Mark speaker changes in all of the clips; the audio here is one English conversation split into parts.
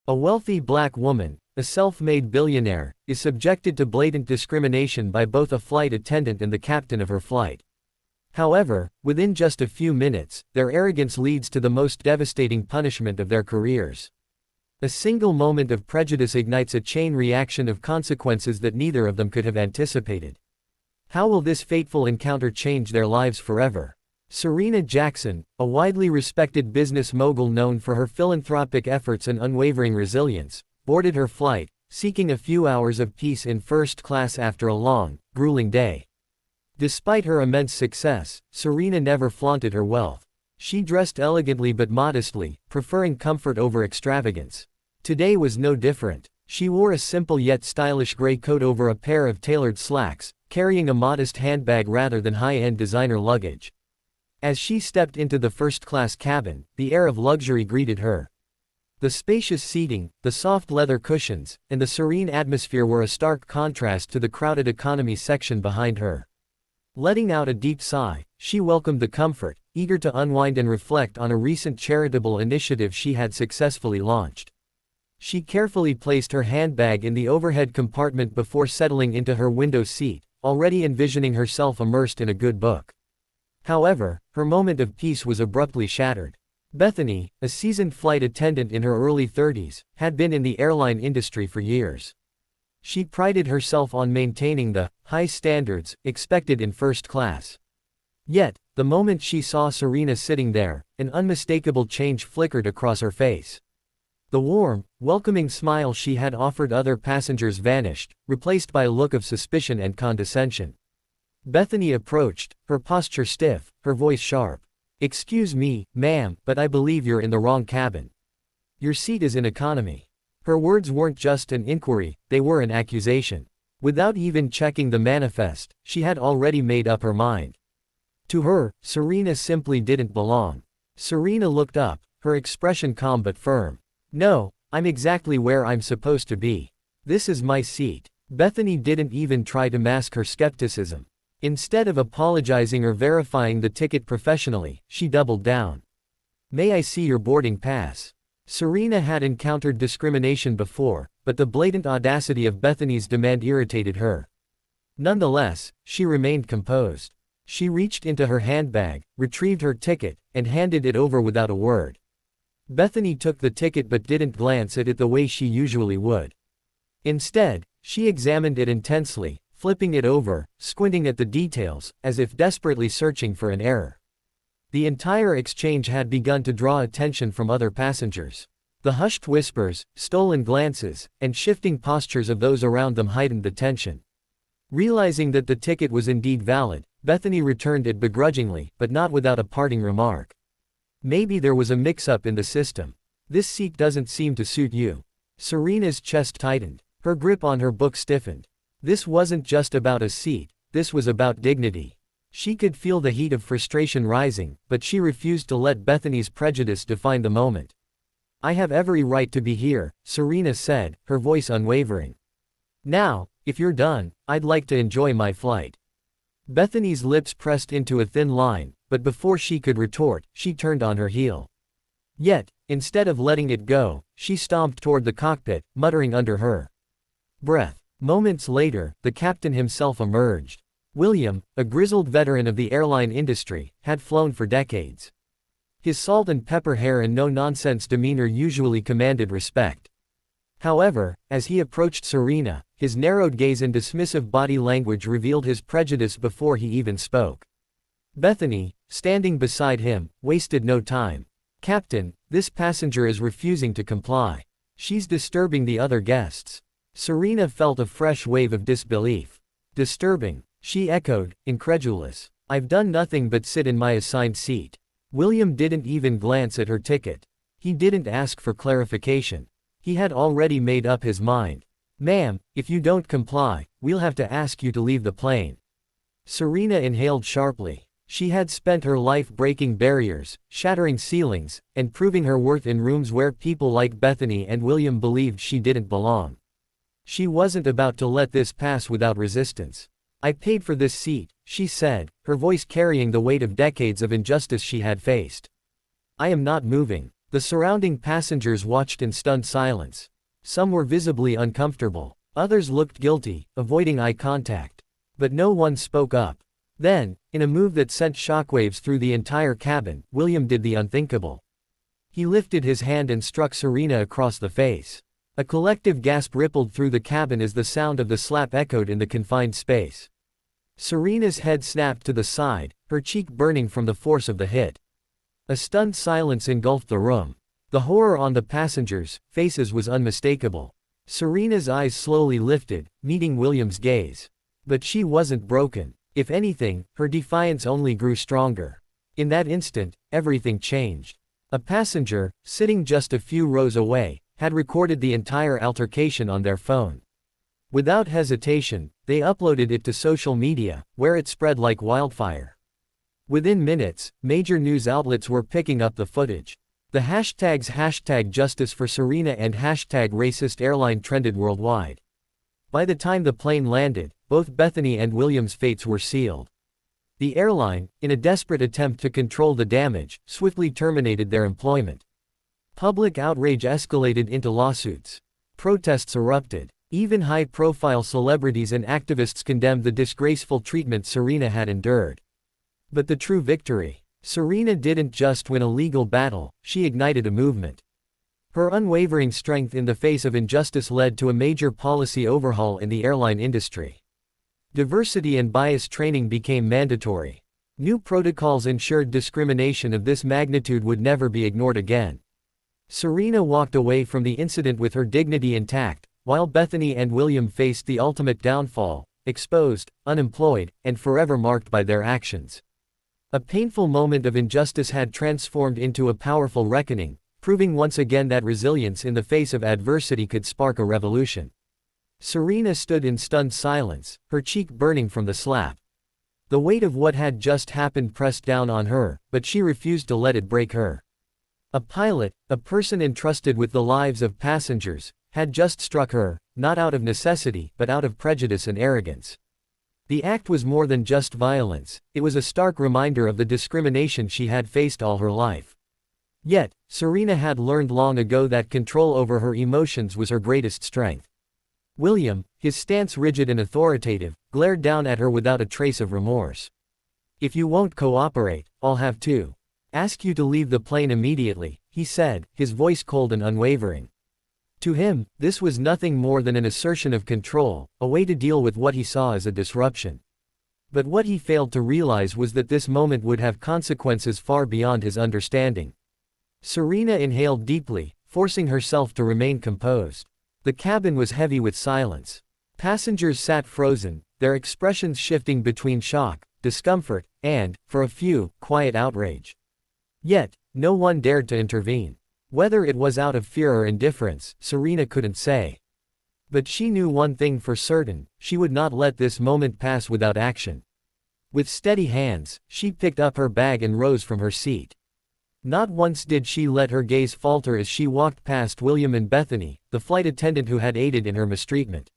Speaker 1: A wealthy black woman, a self-made billionaire, is subjected to blatant discrimination by both a flight attendant and the captain of her flight. However, within just a few minutes, their arrogance leads to the most devastating punishment of their careers. A single moment of prejudice ignites a chain reaction of consequences that neither of them could have anticipated. How will this fateful encounter change their lives forever? Serena Jackson, a widely respected business mogul known for her philanthropic efforts and unwavering resilience, boarded her flight, seeking a few hours of peace in first class after a long, grueling day. Despite her immense success, Serena never flaunted her wealth. She dressed elegantly but modestly, preferring comfort over extravagance. Today was no different. She wore a simple yet stylish gray coat over a pair of tailored slacks, carrying a modest handbag rather than high-end designer luggage. As she stepped into the first-class cabin, the air of luxury greeted her. The spacious seating, the soft leather cushions, and the serene atmosphere were a stark contrast to the crowded economy section behind her. Letting out a deep sigh, she welcomed the comfort, eager to unwind and reflect on a recent charitable initiative she had successfully launched. She carefully placed her handbag in the overhead compartment before settling into her window seat, already envisioning herself immersed in a good book. However, her moment of peace was abruptly shattered. Bethany, a seasoned flight attendant in her early 30s, had been in the airline industry for years. She prided herself on maintaining the high standards expected in first class. Yet, the moment she saw Serena sitting there, an unmistakable change flickered across her face. The warm, welcoming smile she had offered other passengers vanished, replaced by a look of suspicion and condescension. Bethany approached, her posture stiff, her voice sharp. "Excuse me, ma'am, but I believe you're in the wrong cabin. Your seat is in economy." Her words weren't just an inquiry, they were an accusation. Without even checking the manifest, she had already made up her mind. To her, Serena simply didn't belong. Serena looked up, her expression calm but firm. "No, I'm exactly where I'm supposed to be. This is my seat." Bethany didn't even try to mask her skepticism. Instead of apologizing or verifying the ticket professionally, she doubled down. "May I see your boarding pass?" Serena had encountered discrimination before, but the blatant audacity of Bethany's demand irritated her. Nonetheless, she remained composed. She reached into her handbag, retrieved her ticket, and handed it over without a word. Bethany took the ticket but didn't glance at it the way she usually would. Instead, she examined it intensely, flipping it over, squinting at the details, as if desperately searching for an error. The entire exchange had begun to draw attention from other passengers. The hushed whispers, stolen glances, and shifting postures of those around them heightened the tension. Realizing that the ticket was indeed valid, Bethany returned it begrudgingly, but not without a parting remark. "Maybe there was a mix-up in the system. This seat doesn't seem to suit you." Serena's chest tightened. Her grip on her book stiffened. This wasn't just about a seat, this was about dignity. She could feel the heat of frustration rising, but she refused to let Bethany's prejudice define the moment. "I have every right to be here," Serena said, her voice unwavering. "Now, if you're done, I'd like to enjoy my flight." Bethany's lips pressed into a thin line, but before she could retort, she turned on her heel. Yet, instead of letting it go, she stomped toward the cockpit, muttering under her breath. Moments later, the captain himself emerged. William, a grizzled veteran of the airline industry, had flown for decades. His salt and pepper hair and no-nonsense demeanor usually commanded respect. However, as he approached Serena, his narrowed gaze and dismissive body language revealed his prejudice before he even spoke. Bethany, standing beside him, wasted no time. "Captain, this passenger is refusing to comply. She's disturbing the other guests." Serena felt a fresh wave of disbelief. "Disturbing?" she echoed, incredulous. "I've done nothing but sit in my assigned seat." William didn't even glance at her ticket. He didn't ask for clarification. He had already made up his mind. "Ma'am, if you don't comply, we'll have to ask you to leave the plane." Serena inhaled sharply. She had spent her life breaking barriers, shattering ceilings, and proving her worth in rooms where people like Bethany and William believed she didn't belong. She wasn't about to let this pass without resistance. "I paid for this seat," she said, her voice carrying the weight of decades of injustice she had faced. "I am not moving." The surrounding passengers watched in stunned silence. Some were visibly uncomfortable. Others looked guilty, avoiding eye contact. But no one spoke up. Then, in a move that sent shockwaves through the entire cabin, William did the unthinkable. He lifted his hand and struck Serena across the face. A collective gasp rippled through the cabin as the sound of the slap echoed in the confined space. Serena's head snapped to the side, her cheek burning from the force of the hit. A stunned silence engulfed the room. The horror on the passengers' faces was unmistakable. Serena's eyes slowly lifted, meeting William's gaze. But she wasn't broken. If anything, her defiance only grew stronger. In that instant, everything changed. A passenger, sitting just a few rows away, had recorded the entire altercation on their phone. Without hesitation, they uploaded it to social media, where it spread like wildfire. Within minutes, major news outlets were picking up the footage. The hashtags #JusticeForSerena and #RacistAirline trended worldwide. By the time the plane landed, both Bethany and William's fates were sealed. The airline, in a desperate attempt to control the damage, swiftly terminated their employment. Public outrage escalated into lawsuits. Protests erupted. Even high-profile celebrities and activists condemned the disgraceful treatment Serena had endured. But the true victory. Serena didn't just win a legal battle, she ignited a movement. Her unwavering strength in the face of injustice led to a major policy overhaul in the airline industry. Diversity and bias training became mandatory. New protocols ensured discrimination of this magnitude would never be ignored again. Serena walked away from the incident with her dignity intact, while Bethany and William faced the ultimate downfall, exposed, unemployed, and forever marked by their actions. A painful moment of injustice had transformed into a powerful reckoning, proving once again that resilience in the face of adversity could spark a revolution. Serena stood in stunned silence, her cheek burning from the slap. The weight of what had just happened pressed down on her, but she refused to let it break her. A pilot, a person entrusted with the lives of passengers, had just struck her, not out of necessity, but out of prejudice and arrogance. The act was more than just violence, it was a stark reminder of the discrimination she had faced all her life. Yet, Serena had learned long ago that control over her emotions was her greatest strength. William, his stance rigid and authoritative, glared down at her without a trace of remorse. "If you won't cooperate, I'll have to ask you to leave the plane immediately," he said, his voice cold and unwavering. To him, this was nothing more than an assertion of control, a way to deal with what he saw as a disruption. But what he failed to realize was that this moment would have consequences far beyond his understanding. Serena inhaled deeply, forcing herself to remain composed. The cabin was heavy with silence. Passengers sat frozen, their expressions shifting between shock, discomfort, and, for a few, quiet outrage. Yet, no one dared to intervene. Whether it was out of fear or indifference, Serena couldn't say. But she knew one thing for certain, she would not let this moment pass without action. With steady hands, she picked up her bag and rose from her seat. Not once did she let her gaze falter as she walked past William and Bethany, the flight attendant who had aided in her mistreatment.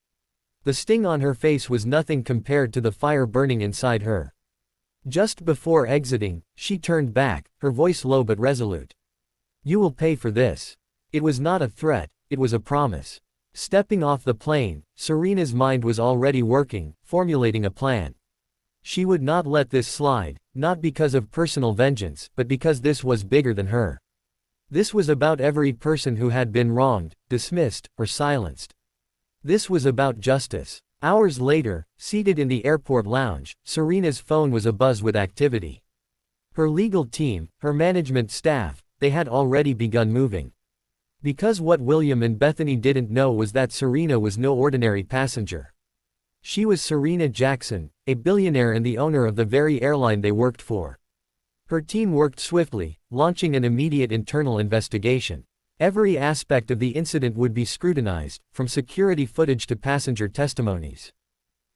Speaker 1: The sting on her face was nothing compared to the fire burning inside her. Just before exiting, she turned back, her voice low but resolute. "You will pay for this." It was not a threat, it was a promise. Stepping off the plane, Serena's mind was already working, formulating a plan. She would not let this slide, not because of personal vengeance, but because this was bigger than her. This was about every person who had been wronged, dismissed, or silenced. This was about justice. Hours later, seated in the airport lounge, Serena's phone was abuzz with activity. Her legal team, her management staff, they had already begun moving. Because what William and Bethany didn't know was that Serena was no ordinary passenger. She was Serena Jackson, a billionaire and the owner of the very airline they worked for. Her team worked swiftly, launching an immediate internal investigation. Every aspect of the incident would be scrutinized, from security footage to passenger testimonies.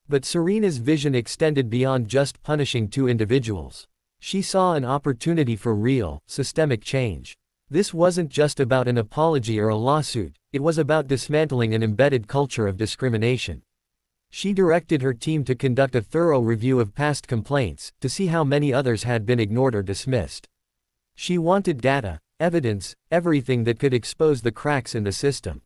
Speaker 1: But Serena's vision extended beyond just punishing two individuals. She saw an opportunity for real, systemic change. This wasn't just about an apology or a lawsuit, it was about dismantling an embedded culture of discrimination. She directed her team to conduct a thorough review of past complaints, to see how many others had been ignored or dismissed. She wanted data, evidence, everything that could expose the cracks in the system.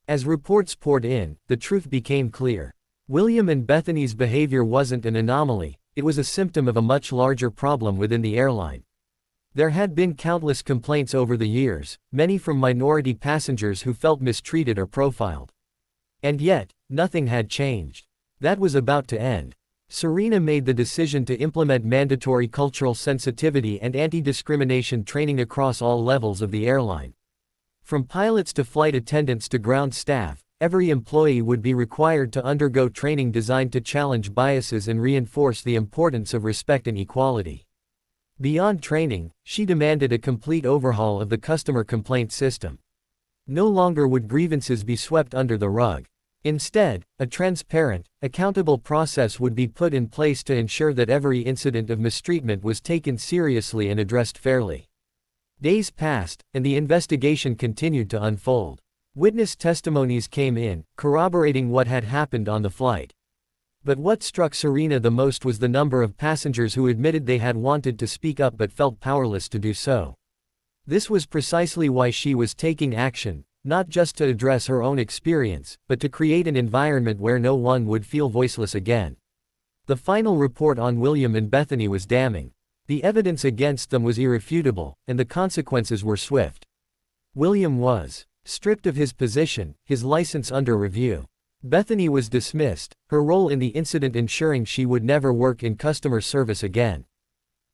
Speaker 1: As reports poured in, the truth became clear. William and Bethany's behavior wasn't an anomaly, it was a symptom of a much larger problem within the airline. There had been countless complaints over the years, many from minority passengers who felt mistreated or profiled. And yet, nothing had changed. That was about to end. Serena made the decision to implement mandatory cultural sensitivity and anti-discrimination training across all levels of the airline. From pilots to flight attendants to ground staff, every employee would be required to undergo training designed to challenge biases and reinforce the importance of respect and equality. Beyond training, she demanded a complete overhaul of the customer complaint system. No longer would grievances be swept under the rug. Instead, a transparent, accountable process would be put in place to ensure that every incident of mistreatment was taken seriously and addressed fairly. Days passed, and the investigation continued to unfold. Witness testimonies came in, corroborating what had happened on the flight. But what struck Serena the most was the number of passengers who admitted they had wanted to speak up but felt powerless to do so. This was precisely why she was taking action, not just to address her own experience, but to create an environment where no one would feel voiceless again. The final report on William and Bethany was damning. The evidence against them was irrefutable, and the consequences were swift. William was stripped of his position, his license under review. Bethany was dismissed, her role in the incident ensuring she would never work in customer service again.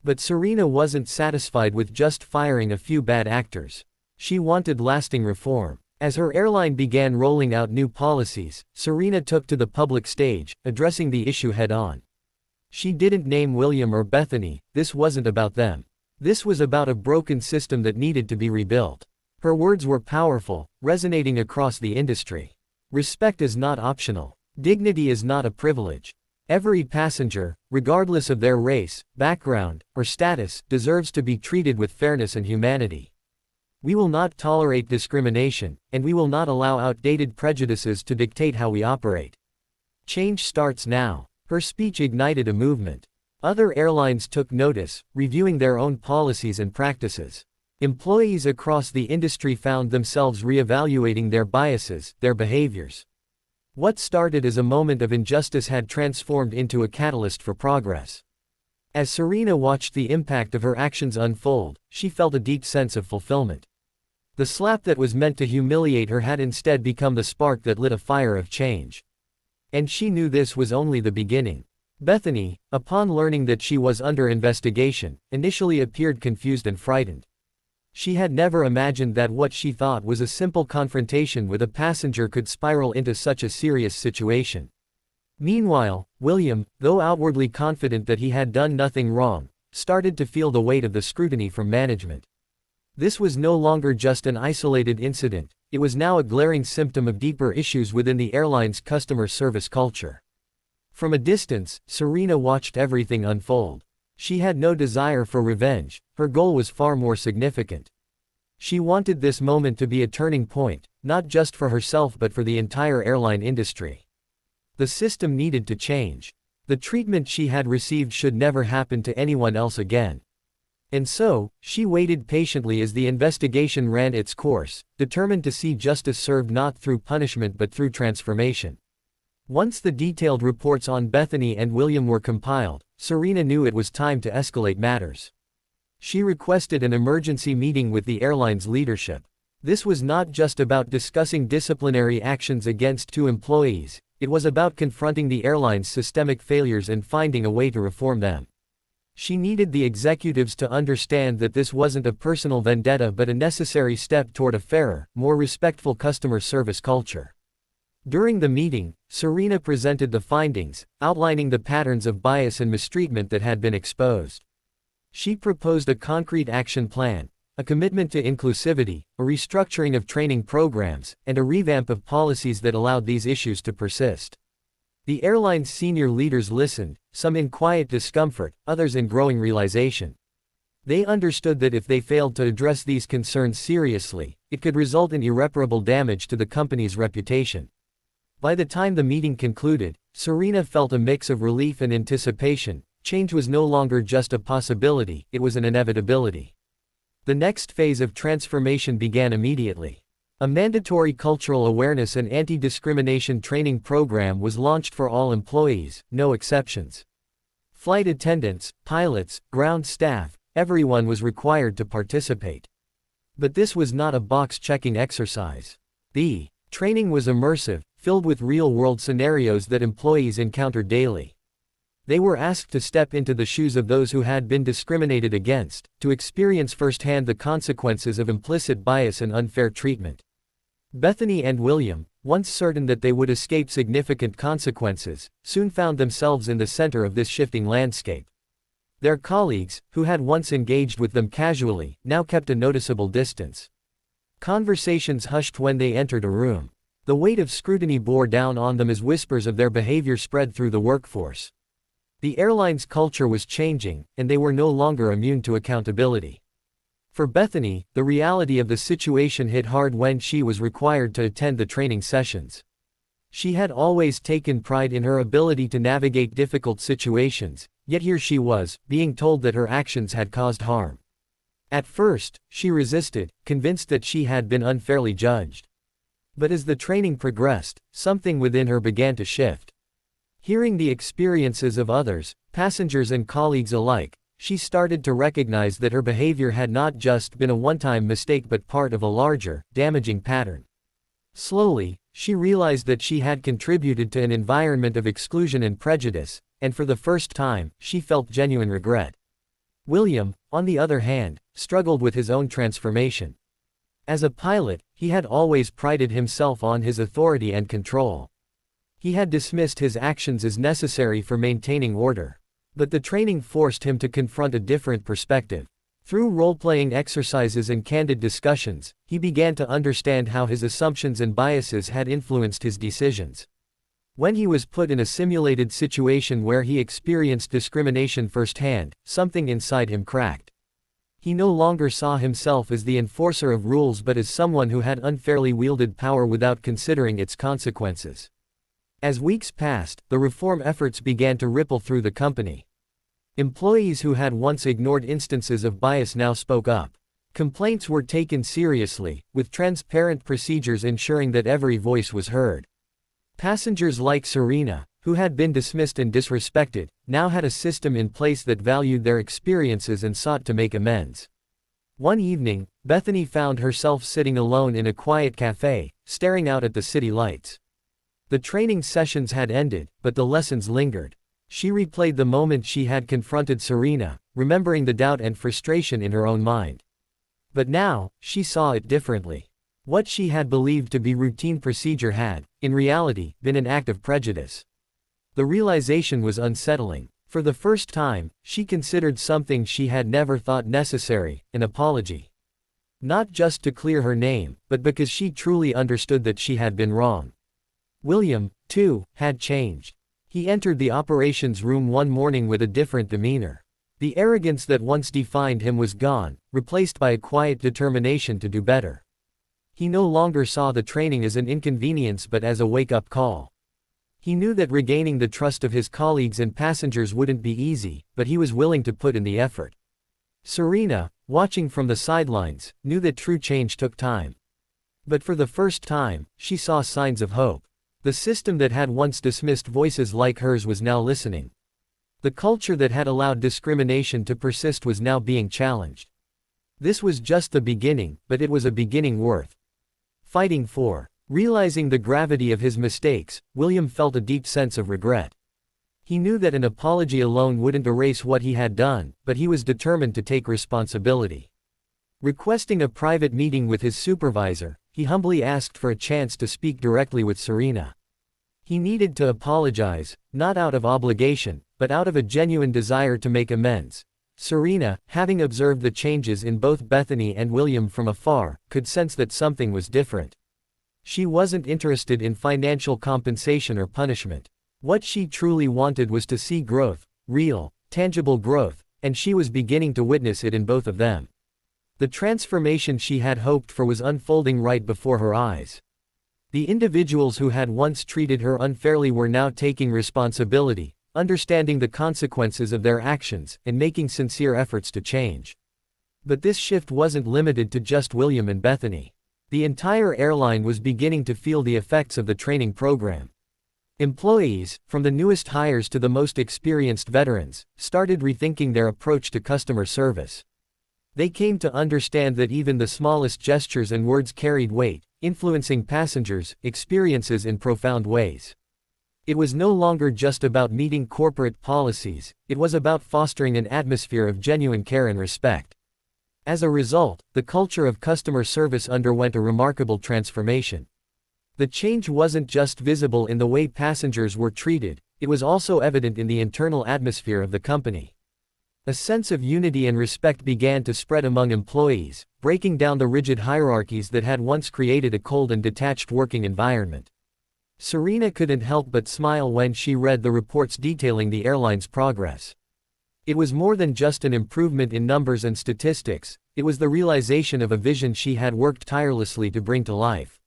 Speaker 1: But Serena wasn't satisfied with just firing a few bad actors. She wanted lasting reform. As her airline began rolling out new policies, Serena took to the public stage, addressing the issue head-on. She didn't name William or Bethany, this wasn't about them. This was about a broken system that needed to be rebuilt. Her words were powerful, resonating across the industry. Respect is not optional. Dignity is not a privilege. Every passenger, regardless of their race, background, or status, deserves to be treated with fairness and humanity. We will not tolerate discrimination, and we will not allow outdated prejudices to dictate how we operate. Change starts now. Her speech ignited a movement. Other airlines took notice, reviewing their own policies and practices. Employees across the industry found themselves reevaluating their biases, their behaviors. What started as a moment of injustice had transformed into a catalyst for progress. As Serena watched the impact of her actions unfold, she felt a deep sense of fulfillment. The slap that was meant to humiliate her had instead become the spark that lit a fire of change. And she knew this was only the beginning. Bethany, upon learning that she was under investigation, initially appeared confused and frightened. She had never imagined that what she thought was a simple confrontation with a passenger could spiral into such a serious situation. Meanwhile, William, though outwardly confident that he had done nothing wrong, started to feel the weight of the scrutiny from management. This was no longer just an isolated incident, it was now a glaring symptom of deeper issues within the airline's customer service culture. From a distance, Serena watched everything unfold. She had no desire for revenge, her goal was far more significant. She wanted this moment to be a turning point, not just for herself but for the entire airline industry. The system needed to change. The treatment she had received should never happen to anyone else again. And so, she waited patiently as the investigation ran its course, determined to see justice served not through punishment but through transformation. Once the detailed reports on Bethany and William were compiled, Serena knew it was time to escalate matters. She requested an emergency meeting with the airline's leadership. This was not just about discussing disciplinary actions against two employees, it was about confronting the airline's systemic failures and finding a way to reform them. She needed the executives to understand that this wasn't a personal vendetta but a necessary step toward a fairer, more respectful customer service culture. During the meeting, Serena presented the findings, outlining the patterns of bias and mistreatment that had been exposed. She proposed a concrete action plan, a commitment to inclusivity, a restructuring of training programs, and a revamp of policies that allowed these issues to persist. The airline's senior leaders listened, some in quiet discomfort, others in growing realization. They understood that if they failed to address these concerns seriously, it could result in irreparable damage to the company's reputation. By the time the meeting concluded, Serena felt a mix of relief and anticipation. Change was no longer just a possibility, it was an inevitability. The next phase of transformation began immediately. A mandatory cultural awareness and anti-discrimination training program was launched for all employees, no exceptions. Flight attendants, pilots, ground staff, everyone was required to participate. But this was not a box-checking exercise. The training was immersive, filled with real-world scenarios that employees encountered daily. They were asked to step into the shoes of those who had been discriminated against, to experience firsthand the consequences of implicit bias and unfair treatment. Bethany and William, once certain that they would escape significant consequences, soon found themselves in the center of this shifting landscape. Their colleagues, who had once engaged with them casually, now kept a noticeable distance. Conversations hushed when they entered a room. The weight of scrutiny bore down on them as whispers of their behavior spread through the workforce. The airline's culture was changing, and they were no longer immune to accountability. For Bethany, the reality of the situation hit hard when she was required to attend the training sessions. She had always taken pride in her ability to navigate difficult situations, yet here she was, being told that her actions had caused harm. At first, she resisted, convinced that she had been unfairly judged. But as the training progressed, something within her began to shift. Hearing the experiences of others, passengers and colleagues alike, she started to recognize that her behavior had not just been a one-time mistake but part of a larger, damaging pattern. Slowly, she realized that she had contributed to an environment of exclusion and prejudice, and for the first time, she felt genuine regret. William, on the other hand, struggled with his own transformation. As a pilot, he had always prided himself on his authority and control. He had dismissed his actions as necessary for maintaining order. But the training forced him to confront a different perspective. Through role-playing exercises and candid discussions, he began to understand how his assumptions and biases had influenced his decisions. When he was put in a simulated situation where he experienced discrimination firsthand, something inside him cracked. He no longer saw himself as the enforcer of rules but as someone who had unfairly wielded power without considering its consequences. As weeks passed, the reform efforts began to ripple through the company. Employees who had once ignored instances of bias now spoke up. Complaints were taken seriously, with transparent procedures ensuring that every voice was heard. Passengers like Serena, who had been dismissed and disrespected, now had a system in place that valued their experiences and sought to make amends. One evening, Bethany found herself sitting alone in a quiet cafe, staring out at the city lights. The training sessions had ended, but the lessons lingered. She replayed the moment she had confronted Serena, remembering the doubt and frustration in her own mind. But now, she saw it differently. What she had believed to be routine procedure had, in reality, been an act of prejudice. The realization was unsettling. For the first time, she considered something she had never thought necessary, an apology. Not just to clear her name, but because she truly understood that she had been wrong. William, too, had changed. He entered the operations room one morning with a different demeanor. The arrogance that once defined him was gone, replaced by a quiet determination to do better. He no longer saw the training as an inconvenience but as a wake-up call. He knew that regaining the trust of his colleagues and passengers wouldn't be easy, but he was willing to put in the effort. Serena, watching from the sidelines, knew that true change took time. But for the first time, she saw signs of hope. The system that had once dismissed voices like hers was now listening. The culture that had allowed discrimination to persist was now being challenged. This was just the beginning, but it was a beginning worth fighting for. Realizing the gravity of his mistakes, William felt a deep sense of regret. He knew that an apology alone wouldn't erase what he had done, but he was determined to take responsibility. Requesting a private meeting with his supervisor, he humbly asked for a chance to speak directly with Serena. He needed to apologize, not out of obligation, but out of a genuine desire to make amends. Serena, having observed the changes in both Bethany and William from afar, could sense that something was different. She wasn't interested in financial compensation or punishment. What she truly wanted was to see growth, real, tangible growth, and she was beginning to witness it in both of them. The transformation she had hoped for was unfolding right before her eyes. The individuals who had once treated her unfairly were now taking responsibility, understanding the consequences of their actions, and making sincere efforts to change. But this shift wasn't limited to just William and Bethany. The entire airline was beginning to feel the effects of the training program. Employees, from the newest hires to the most experienced veterans, started rethinking their approach to customer service. They came to understand that even the smallest gestures and words carried weight, influencing passengers' experiences in profound ways. It was no longer just about meeting corporate policies, it was about fostering an atmosphere of genuine care and respect. As a result, the culture of customer service underwent a remarkable transformation. The change wasn't just visible in the way passengers were treated, it was also evident in the internal atmosphere of the company. A sense of unity and respect began to spread among employees, breaking down the rigid hierarchies that had once created a cold and detached working environment. Serena couldn't help but smile when she read the reports detailing the airline's progress. It was more than just an improvement in numbers and statistics, it was the realization of a vision she had worked tirelessly to bring to life.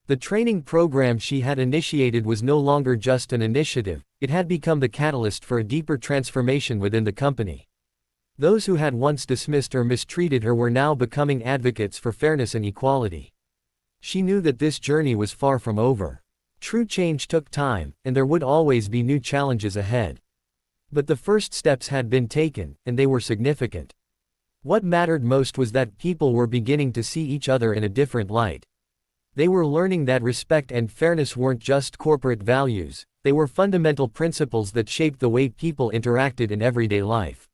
Speaker 1: The training program she had initiated was no longer just an initiative, it had become the catalyst for a deeper transformation within the company. Those who had once dismissed or mistreated her were now becoming advocates for fairness and equality. She knew that this journey was far from over. True change took time, and there would always be new challenges ahead. But the first steps had been taken, and they were significant. What mattered most was that people were beginning to see each other in a different light. They were learning that respect and fairness weren't just corporate values, they were fundamental principles that shaped the way people interacted in everyday life.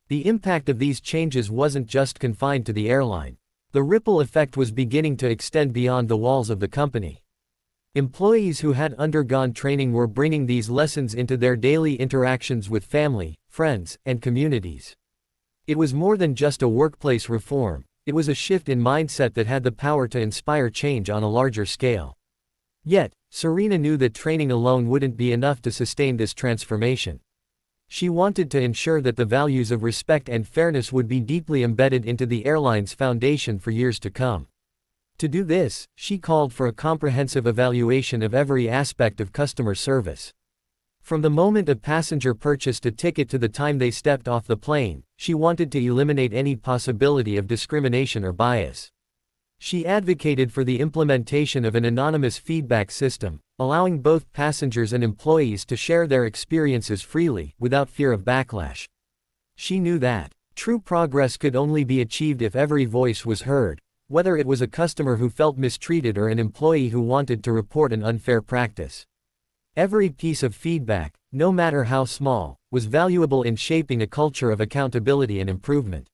Speaker 1: The impact of these changes wasn't just confined to the airline. The ripple effect was beginning to extend beyond the walls of the company. Employees who had undergone training were bringing these lessons into their daily interactions with family, friends, and communities. It was more than just a workplace reform, it was a shift in mindset that had the power to inspire change on a larger scale. Yet, Serena knew that training alone wouldn't be enough to sustain this transformation. She wanted to ensure that the values of respect and fairness would be deeply embedded into the airline's foundation for years to come. To do this, she called for a comprehensive evaluation of every aspect of customer service. From the moment a passenger purchased a ticket to the time they stepped off the plane, she wanted to eliminate any possibility of discrimination or bias. She advocated for the implementation of an anonymous feedback system, allowing both passengers and employees to share their experiences freely, without fear of backlash. She knew that true progress could only be achieved if every voice was heard, whether it was a customer who felt mistreated or an employee who wanted to report an unfair practice. Every piece of feedback, no matter how small, was valuable in shaping a culture of accountability and improvement.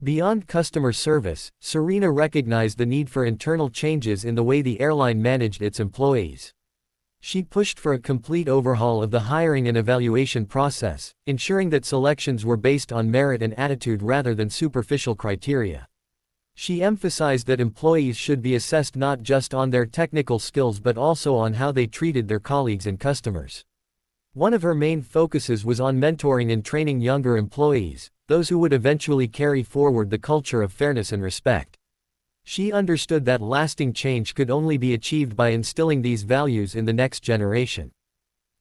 Speaker 1: Beyond customer service, Serena recognized the need for internal changes in the way the airline managed its employees. She pushed for a complete overhaul of the hiring and evaluation process, ensuring that selections were based on merit and attitude rather than superficial criteria. She emphasized that employees should be assessed not just on their technical skills but also on how they treated their colleagues and customers. One of her main focuses was on mentoring and training younger employees, those who would eventually carry forward the culture of fairness and respect. She understood that lasting change could only be achieved by instilling these values in the next generation.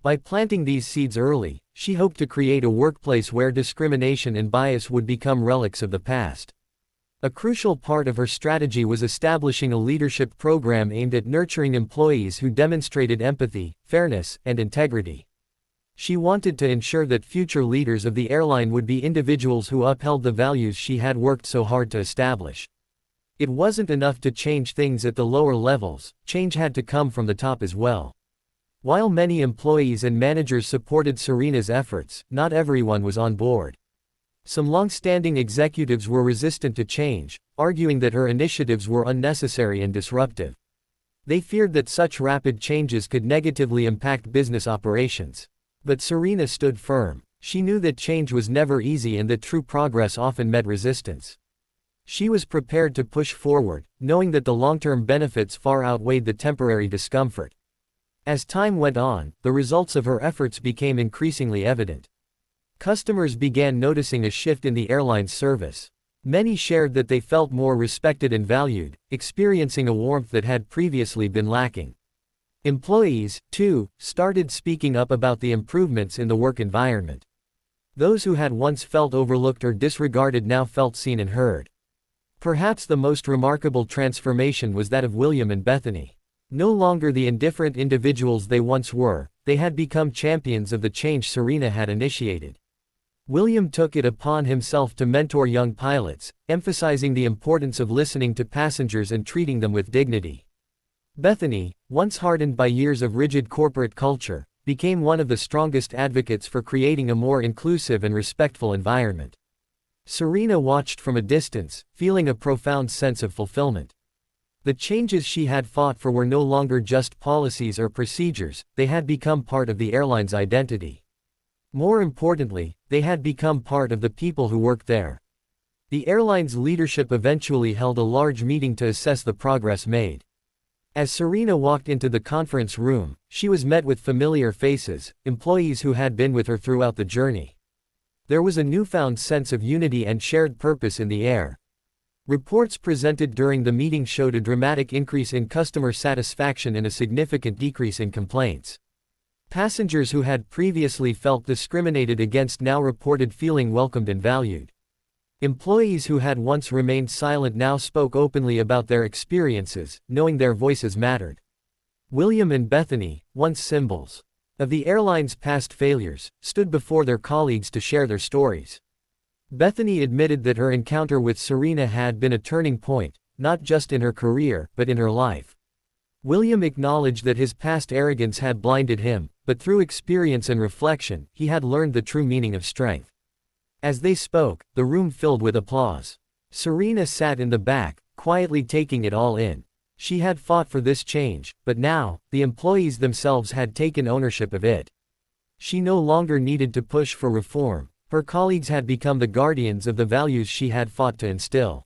Speaker 1: By planting these seeds early, she hoped to create a workplace where discrimination and bias would become relics of the past. A crucial part of her strategy was establishing a leadership program aimed at nurturing employees who demonstrated empathy, fairness, and integrity. She wanted to ensure that future leaders of the airline would be individuals who upheld the values she had worked so hard to establish. It wasn't enough to change things at the lower levels, change had to come from the top as well. While many employees and managers supported Serena's efforts, not everyone was on board. Some long-standing executives were resistant to change, arguing that her initiatives were unnecessary and disruptive. They feared that such rapid changes could negatively impact business operations. But Serena stood firm. She knew that change was never easy and that true progress often met resistance. She was prepared to push forward, knowing that the long-term benefits far outweighed the temporary discomfort. As time went on, the results of her efforts became increasingly evident. Customers began noticing a shift in the airline's service. Many shared that they felt more respected and valued, experiencing a warmth that had previously been lacking. Employees, too, started speaking up about the improvements in the work environment. Those who had once felt overlooked or disregarded now felt seen and heard. Perhaps the most remarkable transformation was that of William and Bethany. No longer the indifferent individuals they once were, they had become champions of the change Serena had initiated. William took it upon himself to mentor young pilots, emphasizing the importance of listening to passengers and treating them with dignity. Bethany, once hardened by years of rigid corporate culture, became one of the strongest advocates for creating a more inclusive and respectful environment. Serena watched from a distance, feeling a profound sense of fulfillment. The changes she had fought for were no longer just policies or procedures, they had become part of the airline's identity. More importantly, they had become part of the people who worked there. The airline's leadership eventually held a large meeting to assess the progress made. As Serena walked into the conference room, she was met with familiar faces, employees who had been with her throughout the journey. There was a newfound sense of unity and shared purpose in the air. Reports presented during the meeting showed a dramatic increase in customer satisfaction and a significant decrease in complaints. Passengers who had previously felt discriminated against now reported feeling welcomed and valued. Employees who had once remained silent now spoke openly about their experiences, knowing their voices mattered. William and Bethany, once symbols of the airline's past failures, stood before their colleagues to share their stories. Bethany admitted that her encounter with Serena had been a turning point, not just in her career, but in her life. William acknowledged that his past arrogance had blinded him, but through experience and reflection, he had learned the true meaning of strength. As they spoke, the room filled with applause. Serena sat in the back, quietly taking it all in. She had fought for this change, but now, the employees themselves had taken ownership of it. She no longer needed to push for reform. Her colleagues had become the guardians of the values she had fought to instill.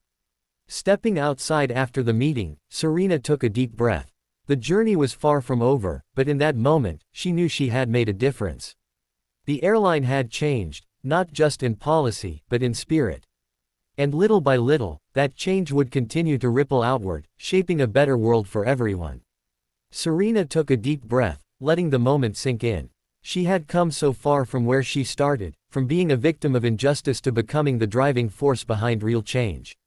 Speaker 1: Stepping outside after the meeting, Serena took a deep breath. The journey was far from over, but in that moment, she knew she had made a difference. The airline had changed, not just in policy, but in spirit. And little by little, that change would continue to ripple outward, shaping a better world for everyone. Serena took a deep breath, letting the moment sink in. She had come so far from where she started, from being a victim of injustice to becoming the driving force behind real change.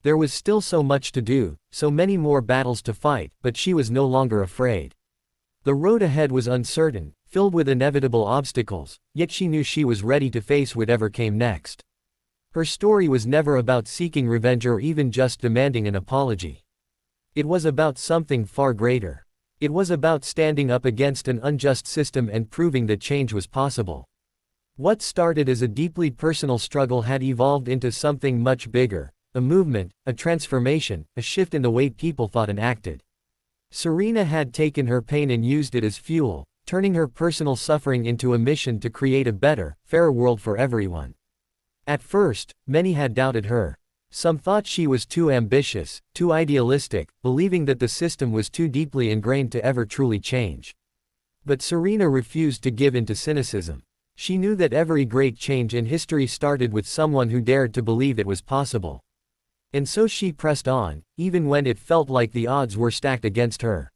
Speaker 1: There was still so much to do, so many more battles to fight, but she was no longer afraid. The road ahead was uncertain, filled with inevitable obstacles, yet she knew she was ready to face whatever came next. Her story was never about seeking revenge or even just demanding an apology. It was about something far greater. It was about standing up against an unjust system and proving that change was possible. What started as a deeply personal struggle had evolved into something much bigger. A movement, a transformation, a shift in the way people thought and acted. Serena had taken her pain and used it as fuel, turning her personal suffering into a mission to create a better, fairer world for everyone. At first, many had doubted her. Some thought she was too ambitious, too idealistic, believing that the system was too deeply ingrained to ever truly change. But Serena refused to give in to cynicism. She knew that every great change in history started with someone who dared to believe it was possible. And so she pressed on, even when it felt like the odds were stacked against her.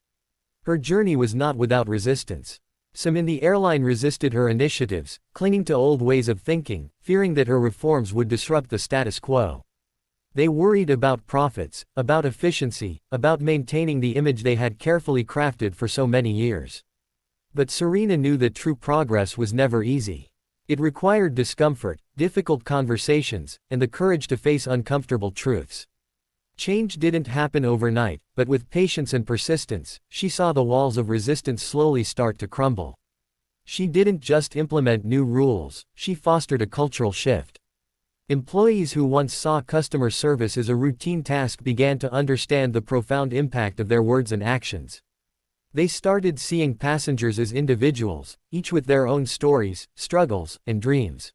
Speaker 1: Her journey was not without resistance. Some in the airline resisted her initiatives, clinging to old ways of thinking, fearing that her reforms would disrupt the status quo. They worried about profits, about efficiency, about maintaining the image they had carefully crafted for so many years. But Serena knew that true progress was never easy. It required discomfort, difficult conversations, and the courage to face uncomfortable truths. Change didn't happen overnight, but with patience and persistence, she saw the walls of resistance slowly start to crumble. She didn't just implement new rules, she fostered a cultural shift. Employees who once saw customer service as a routine task began to understand the profound impact of their words and actions. They started seeing passengers as individuals, each with their own stories, struggles, and dreams.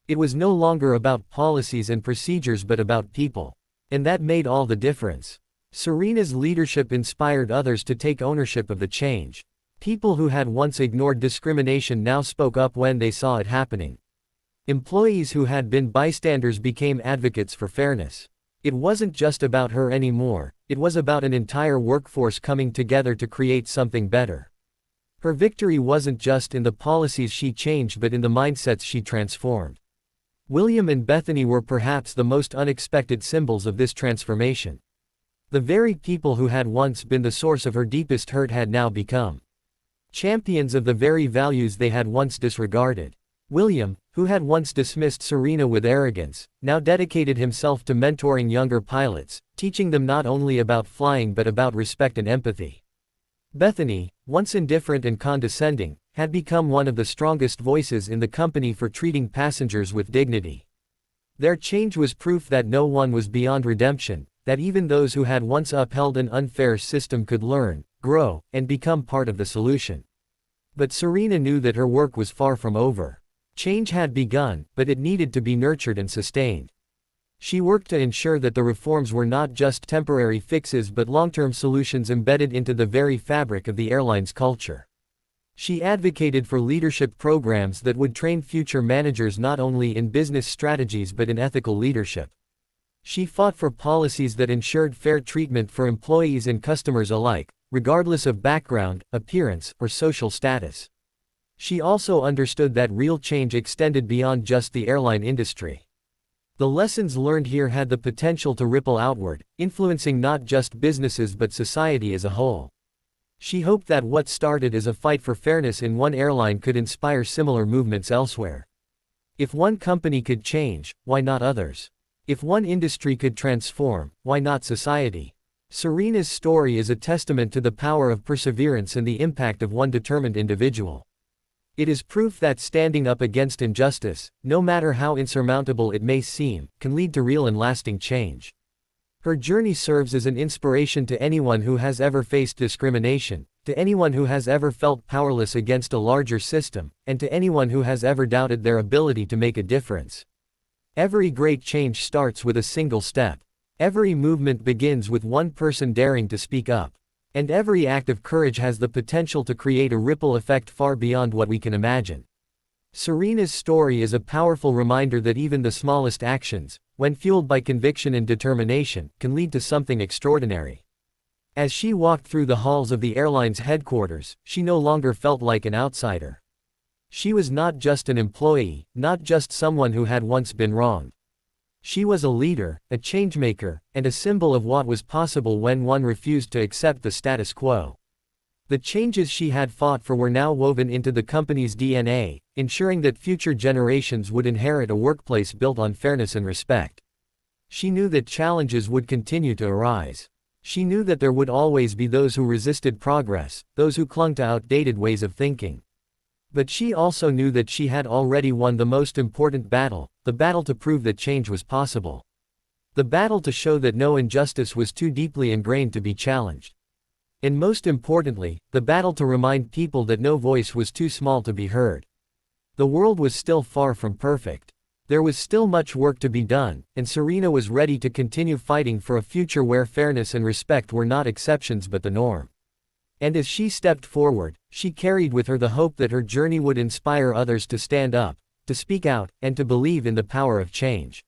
Speaker 1: It was no longer about policies and procedures but about people. And that made all the difference. Serena's leadership inspired others to take ownership of the change. People who had once ignored discrimination now spoke up when they saw it happening. Employees who had been bystanders became advocates for fairness. It wasn't just about her anymore, it was about an entire workforce coming together to create something better. Her victory wasn't just in the policies she changed but in the mindsets she transformed. William and Bethany were perhaps the most unexpected symbols of this transformation. The very people who had once been the source of her deepest hurt had now become champions of the very values they had once disregarded. William, who had once dismissed Serena with arrogance, now dedicated himself to mentoring younger pilots, teaching them not only about flying but about respect and empathy. Bethany, once indifferent and condescending, had become one of the strongest voices in the company for treating passengers with dignity. Their change was proof that no one was beyond redemption, that even those who had once upheld an unfair system could learn, grow, and become part of the solution. But Serena knew that her work was far from over. Change had begun, but it needed to be nurtured and sustained. She worked to ensure that the reforms were not just temporary fixes but long-term solutions embedded into the very fabric of the airline's culture. She advocated for leadership programs that would train future managers not only in business strategies but in ethical leadership. She fought for policies that ensured fair treatment for employees and customers alike, regardless of background, appearance, or social status. She also understood that real change extended beyond just the airline industry. The lessons learned here had the potential to ripple outward, influencing not just businesses but society as a whole. She hoped that what started as a fight for fairness in one airline could inspire similar movements elsewhere. If one company could change, why not others? If one industry could transform, why not society? Serena's story is a testament to the power of perseverance and the impact of one determined individual. It is proof that standing up against injustice, no matter how insurmountable it may seem, can lead to real and lasting change. Her journey serves as an inspiration to anyone who has ever faced discrimination, to anyone who has ever felt powerless against a larger system, and to anyone who has ever doubted their ability to make a difference. Every great change starts with a single step. Every movement begins with one person daring to speak up. And every act of courage has the potential to create a ripple effect far beyond what we can imagine. Serena's story is a powerful reminder that even the smallest actions, when fueled by conviction and determination, can lead to something extraordinary. As she walked through the halls of the airline's headquarters, she no longer felt like an outsider. She was not just an employee, not just someone who had once been wronged. She was a leader, a changemaker, and a symbol of what was possible when one refused to accept the status quo. The changes she had fought for were now woven into the company's DNA, ensuring that future generations would inherit a workplace built on fairness and respect. She knew that challenges would continue to arise. She knew that there would always be those who resisted progress, those who clung to outdated ways of thinking. But she also knew that she had already won the most important battle, the battle to prove that change was possible. The battle to show that no injustice was too deeply ingrained to be challenged. And most importantly, the battle to remind people that no voice was too small to be heard. The world was still far from perfect. There was still much work to be done, and Serena was ready to continue fighting for a future where fairness and respect were not exceptions but the norm. And as she stepped forward, she carried with her the hope that her journey would inspire others to stand up, to speak out, and to believe in the power of change.